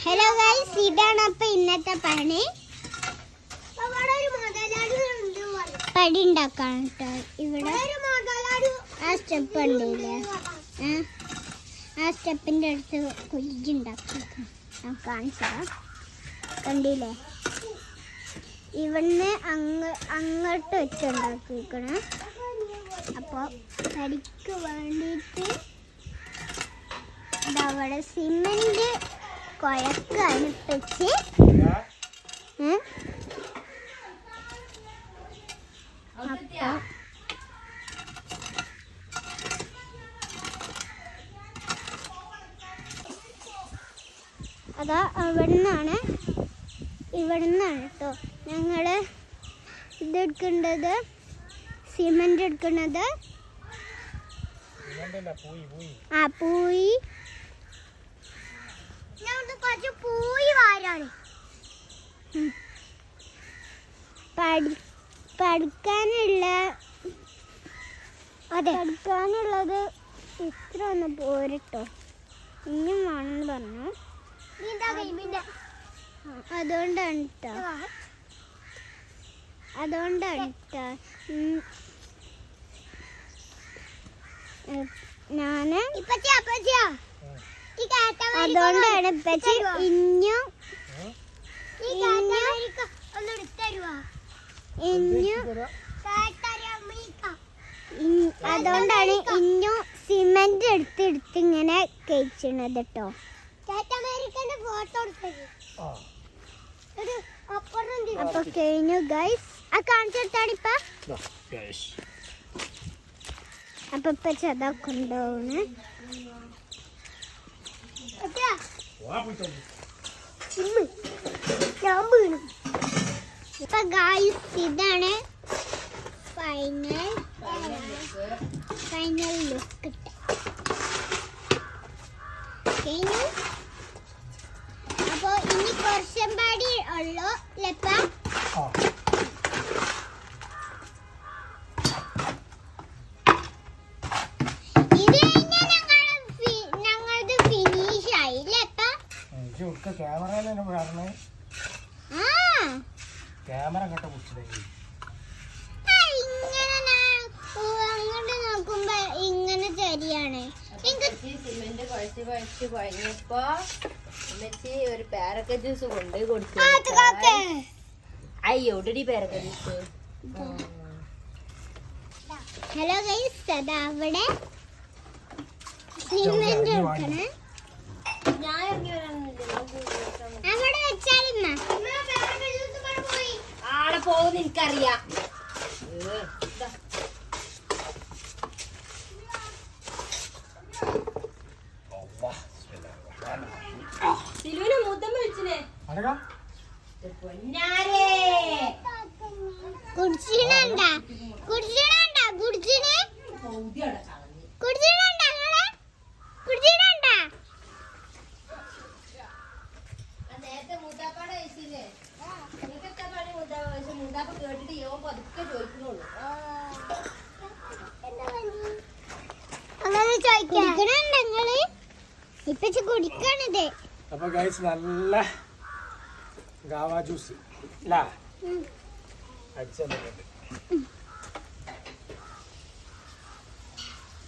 Hello guys, ഇതാണ് അപ്പൊ ഇന്നത്തെ പണി. പടി ഉണ്ടാക്കാൻ ഇവിടെ ആ സ്റ്റെപ്പ് ഉണ്ടല്ലേ, ആ സ്റ്റെപ്പിന്റെ അടുത്ത് കുഴിച്ചുണ്ടാക്കി ഞാൻ കാണിച്ചതാ. കണ്ടില്ലേ, ഇവിടുന്ന് അങ്ങോട്ട് വെച്ചുണ്ടാക്കിക്കണേ. അപ്പോൾ തടിക്ക് വേണ്ടിയിട്ട് അവിടെ സിമെന്റ് കുഴക്കാണ് വെച്ച് അതാ ഇവിടുന്നാണ് കേട്ടോ ഞങ്ങള് ഇതെടുക്കേണ്ടത്. സിമെന്റ് എടുക്കുന്നത് പൂയി വാരാണ്. പഠിക്കാനുള്ളത് ഇത്ര ഒന്ന് പോരട്ടോ, ഇനിയും വേണമെന്ന് പറഞ്ഞു. അതുകൊണ്ടാണ് ഞാന് അതുകൊണ്ടാണ് ഇപ്പച്ചി അതുകൊണ്ടാണ് ഇഞ്ഞു സിമെന്റ് എടുത്ത് ഇങ്ങനെ കഴിച്ചത് കേട്ടോ. അപ്പൊ കഴിഞ്ഞു ഗൈസ്, ആ കാണിച്ചെടുത്താണ് ഇപ്പൊ. അപ്പൊ ഇപ്പൊ ചതാ കൊണ്ടുപോകുന്നു. ഇപ്പൊ ഗൈസ് ഇതാണ് ഫൈനൽ ലുക്ക്. കഴിഞ്ഞു. അപ്പൊ ഇനി കുറച്ചും പാടി ഉള്ളു ലെപ്പ. ഇത് കഴിഞ്ഞാൽ ഞങ്ങളത് ഫിനിഷ് ആയി ലെപ്പ. ക്യാമറ അങ്ങോട്ട് പിടിച്ചില്ലേ, അങ്ങോട്ട് നോക്കുമ്പോ ഇങ്ങനെ ശരിയാണ്. സിമെന്റ് കുഴച്ച് കുഴഞ്ഞപ്പോ ഒരു പേരക്ക ജ്യൂസ് കൊണ്ട് കൊടുത്തു. അയ്യോടി പേരക്ക ജ്യൂസ്. ഹലോ ഗൈസ്, അതാ അവിടെ സിമെന്റ് എടുക്കണേ. ഞാൻ ഇറങ്ങി വരാനൊന്നുമില്ല, അവിടെ വെച്ചാലിമ്മ ആടെ പോകുന്ന എനിക്കറിയാം. സിലുവിനെ മുത്തമ്മ വിളിച്ചിനെ. നേരത്തെ മുത്താപ്പാടെ കഴിച്ചില്ലേ, എനിക്കെത്താ പണി മുത്താപ്പ കേട്ടിട്ട് യോ പതുക്കെ ചോദിക്കുന്നുള്ളൂ. കുടിക്കണത്. അപ്പൊ ഗൈസ് നല്ല ഗാവ ജ്യൂസ് അടിച്ചത്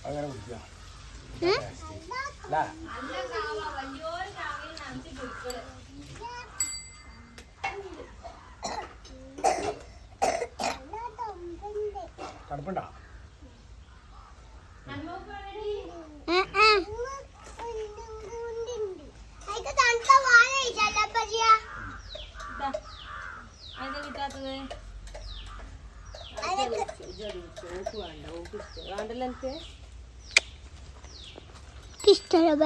അങ്ങനെ കുടിക്കാം. തണുപ്പുണ്ടോ? ഇഷ്ടമല്ല.